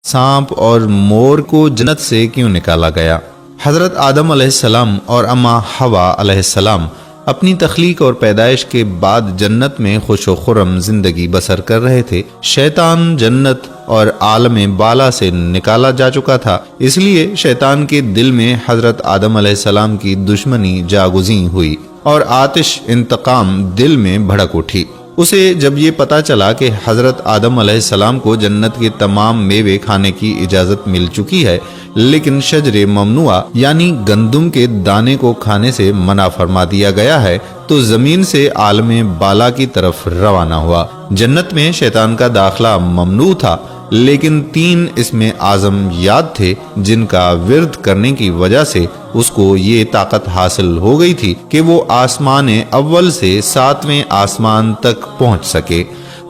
सांप और मोर को जन्नत से क्यों निकाला गया? हज़रत आदम अलैहिस्सलाम और अम्मा हवा अलैहिस्सलाम अपनी तख्लीक और पैदाइश के बाद जन्नत में खुश व खुर्रम जिंदगी बसर कर रहे थे। शैतान जन्नत और आलम बाला से निकाला जा चुका था, इसलिए शैतान के दिल में हज़रत आदम अलैहिस्सलाम की दुश्मनी जागुज़ी हुई और आतिश इंतकाम दिल में भड़क उठी। उसे जब ये पता चला कि हज़रत आदम अलैहिस्सलाम को जन्नत के तमाम मेवे खाने की इजाज़त मिल चुकी है, लेकिन शजरे ममनुआ यानी गंदुम के दाने को खाने से मना फरमा दिया गया है, तो ज़मीन से आलमे बाला की तरफ रवाना हुआ। जन्नत में शैतान का दाखला ममनू था, लेकिन 3 इसमें आज़म याद थे जिनका विर्द करने की वजह से उसको ये ताकत हासिल हो गई थी कि वो आसमान अव्वल से 7वें आसमान तक पहुंच सके।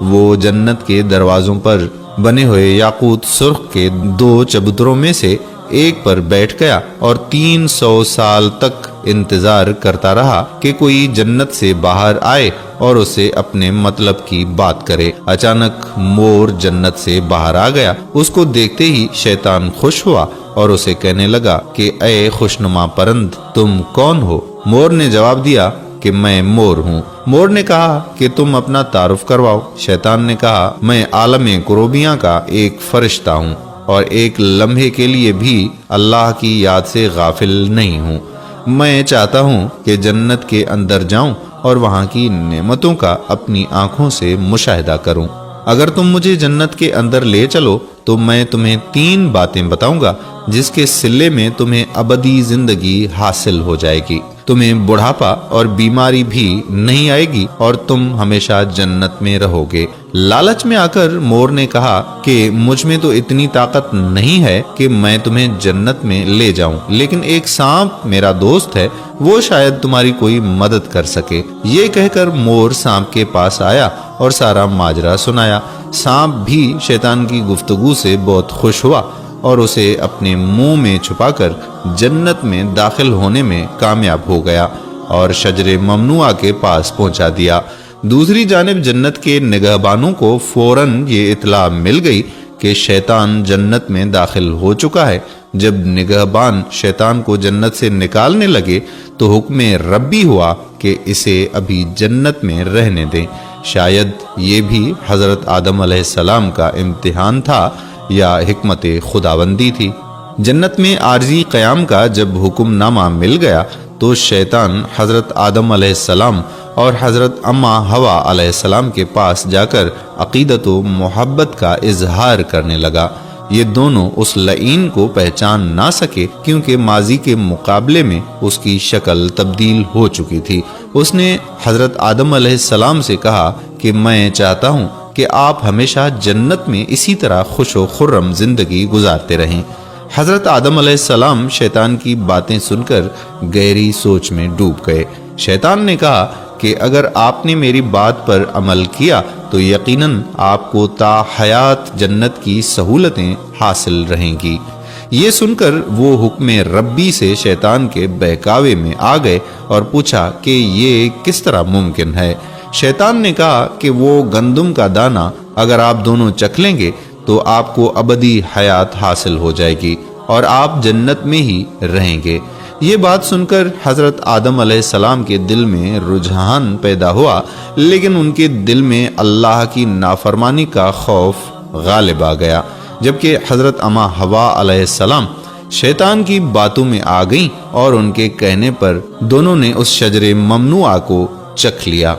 वो जन्नत के दरवाजों पर बने हुए याकूत सुर्ख के 2 चबूतरों में से एक पर बैठ गया और 300 साल तक इंतजार करता रहा कि कोई जन्नत से बाहर आए और उसे अपने मतलब की बात करे। अचानक मोर जन्नत से बाहर आ गया। उसको देखते ही शैतान खुश हुआ और उसे कहने लगा कि ऐ खुशनुमा परंद, तुम कौन हो? मोर ने जवाब दिया कि मैं मोर हूँ। मोर ने कहा कि तुम अपना तारुफ करवाओ। शैतान ने कहा, मैं आलम कुरूबियां का एक फरिश्ता हूँ और एक लम्हे के लिए भी अल्लाह की याद से गाफिल नहीं हूँ। मैं चाहता हूँ कि जन्नत के अंदर जाऊं और वहाँ की नेमतों का अपनी आंखों से मुशाहिदा करूं। अगर तुम मुझे जन्नत के अंदर ले चलो तो मैं तुम्हें 3 बातें बताऊंगा जिसके सिले में तुम्हें अबदी जिंदगी हासिल हो जाएगी। तुम्हें बुढ़ापा और बीमारी भी नहीं आएगी और तुम हमेशा जन्नत में रहोगे। लालच में आकर मोर ने कहा कि मुझ में तो इतनी ताकत नहीं है कि मैं तुम्हें जन्नत में ले जाऊं, लेकिन एक सांप मेरा दोस्त है, वो शायद तुम्हारी कोई मदद कर सके। ये कहकर मोर सांप के पास आया और सारा माजरा सुनाया। सांप भी शैतान की गुफ्तगू से बहुत खुश हुआ और उसे अपने मुंह में छुपाकर जन्नत में दाखिल होने में कामयाब हो गया और शजरे ममनुआ के पास पहुंचा दिया। दूसरी जानिब जन्नत के निगहबानों को फौरन ये इत्तला मिल गई कि शैतान जन्नत में दाखिल हो चुका है। जब निगहबान शैतान को जन्नत से निकालने लगे तो हुक्म रब्बी हुआ कि इसे अभी जन्नत में रहने दें। शायद ये भी हजरत आदम अलैहिस्सलाम का इम्तिहान था या हिकमत खुदाबंदी थी। जन्नत में आरजी क़याम का जब हुक्मनामा मिल गया तो शैतान हजरत आदम अलैहिस्सलाम और हजरत अम्मा हवा अलैहिस्सलाम के पास जाकर अकीदत व मोहब्बत का इजहार करने लगा। ये दोनों उस लईन को पहचान ना सके क्योंकि माजी के मुकाबले में उसकी शक्ल तब्दील हो चुकी थी। उसने हजरत आदम अलैहिस्सलाम से कहा कि मैं चाहता हूँ कि आप हमेशा जन्नत में इसी तरह खुश व खुर्रम जिंदगी गुजारते रहें। हजरत आदम अलैहिस्सलाम शैतान की बातें सुनकर गहरी सोच में डूब गए। शैतान ने कहा कि अगर आपने मेरी बात पर अमल किया तो यकीनन आपको ता हयात जन्नत की सहूलतें हासिल रहेंगी। ये सुनकर वो हुक्म रब्बी से शैतान के बहकावे में आ गए और पूछा कि ये किस तरह मुमकिन है। शैतान ने कहा कि वो गंदुम का दाना अगर आप दोनों चख लेंगे तो आपको अबदी हयात हासिल हो जाएगी और आप जन्नत में ही रहेंगे। ये बात सुनकर हजरत आदम अलैहिस्सलाम के दिल में रुझान पैदा हुआ, लेकिन उनके दिल में अल्लाह की नाफरमानी का खौफ गालिब आ गया। जबकि हजरत अम्मा हवा अलैहिस्सलाम शैतान की बातों में आ गईं और उनके कहने पर दोनों ने उस शजरे ममनुआ को चख लिया,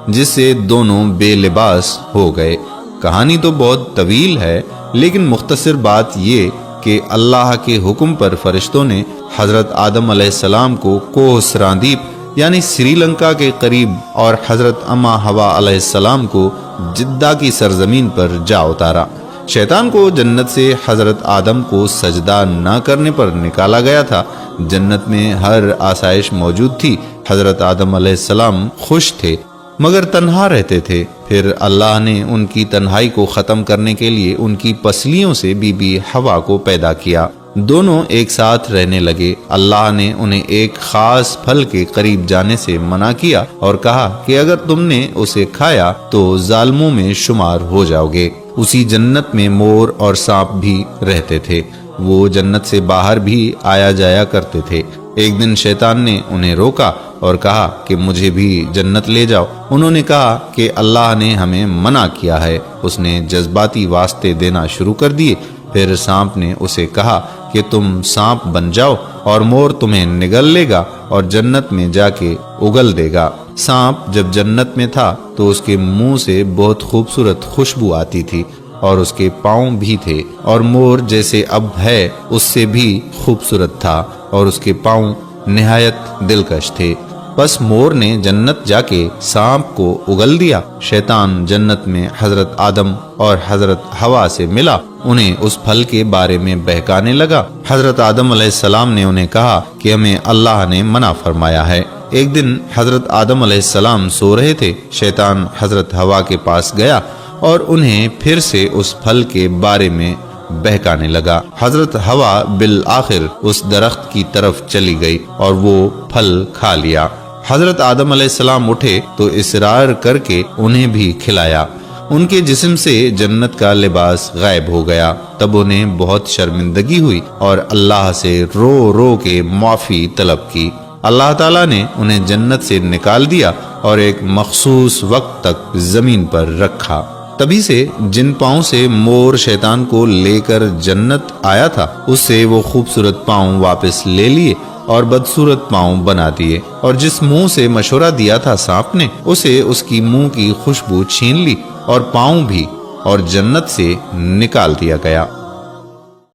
जिससे दोनों बेलिबास हो गए। कहानी तो बहुत तवील है, लेकिन मुख्तसर बात ये कि अल्लाह के हुक्म पर फरिश्तों ने हजरत आदम अलैहिस्सलाम को कोह सरांदीप यानी श्रीलंका के करीब और हजरत अम्मा हवा अलैहिस्सलाम को जिद्दा की सरजमीन पर जा उतारा। शैतान को जन्नत से हजरत आदम को सजदा न करने पर निकाला गया था। जन्नत में हर आसाइश मौजूद थी। हजरत आदम अलैहिस्सलाम खुश थे मगर तन्हा रहते थे। फिर अल्लाह ने उनकी तन्हाई को ख़त्म करने के लिए उनकी पसलियों से बीबी हवा को पैदा किया। दोनों एक साथ रहने लगे। अल्लाह ने उन्हें एक खास फल के करीब जाने से मना किया और कहा कि अगर तुमने उसे खाया तो जालिमों में शुमार हो जाओगे। اسی جنت میں مور اور سانپ بھی رہتے تھے۔ وہ جنت سے باہر بھی آیا جایا کرتے تھے۔ ایک دن شیطان نے انہیں روکا اور کہا کہ مجھے بھی جنت لے جاؤ۔ انہوں نے کہا کہ اللہ نے ہمیں منع کیا ہے۔ اس نے جذباتی واسطے دینا شروع کر دیے۔ پھر سانپ نے اسے کہا کہ تم سانپ بن جاؤ اور مور تمہیں نگل لے گا اور جنت میں جا کے اگل دے گا۔ سانپ جب جنت میں تھا تو اس کے منہ سے بہت خوبصورت خوشبو آتی تھی اور اس کے پاؤں بھی تھے، اور مور جیسے اب ہے اس سے بھی خوبصورت تھا اور اس کے پاؤں نہایت دلکش تھے۔ بس مور نے جنت جا کے سانپ کو اگل دیا۔ شیطان جنت میں حضرت آدم اور حضرت حوا سے ملا، انہیں اس پھل کے بارے میں بہکانے لگا۔ حضرت آدم علیہ السلام نے انہیں کہا کہ ہمیں اللہ نے منع فرمایا ہے۔ ایک دن حضرت آدم علیہ السلام سو رہے تھے۔ شیطان حضرت حوا کے پاس گیا اور انہیں پھر سے اس پھل کے بارے میں بہکانے لگا۔ حضرت حوا بالآخر اس درخت کی طرف چلی گئی اور وہ پھل کھا لیا۔ حضرت آدم علیہ السلام اٹھے تو اصرار کر کے انہیں بھی کھلایا۔ ان کے جسم سے جنت کا لباس غائب ہو گیا۔ تب انہیں بہت شرمندگی ہوئی اور اللہ سے رو رو کے معافی طلب کی۔ اللہ تعالیٰ نے انہیں جنت سے نکال دیا اور ایک مخصوص وقت تک زمین پر رکھا۔ تبھی سے جن پاؤں سے مور شیطان کو لے کر جنت آیا تھا، اس سے وہ خوبصورت پاؤں واپس لے لیے اور بدصورت پاؤں بنا دیے، اور جس منہ سے مشورہ دیا تھا سانپ نے، اسے اس کی منہ کی خوشبو چھین لی اور پاؤں بھی، اور جنت سے نکال دیا گیا۔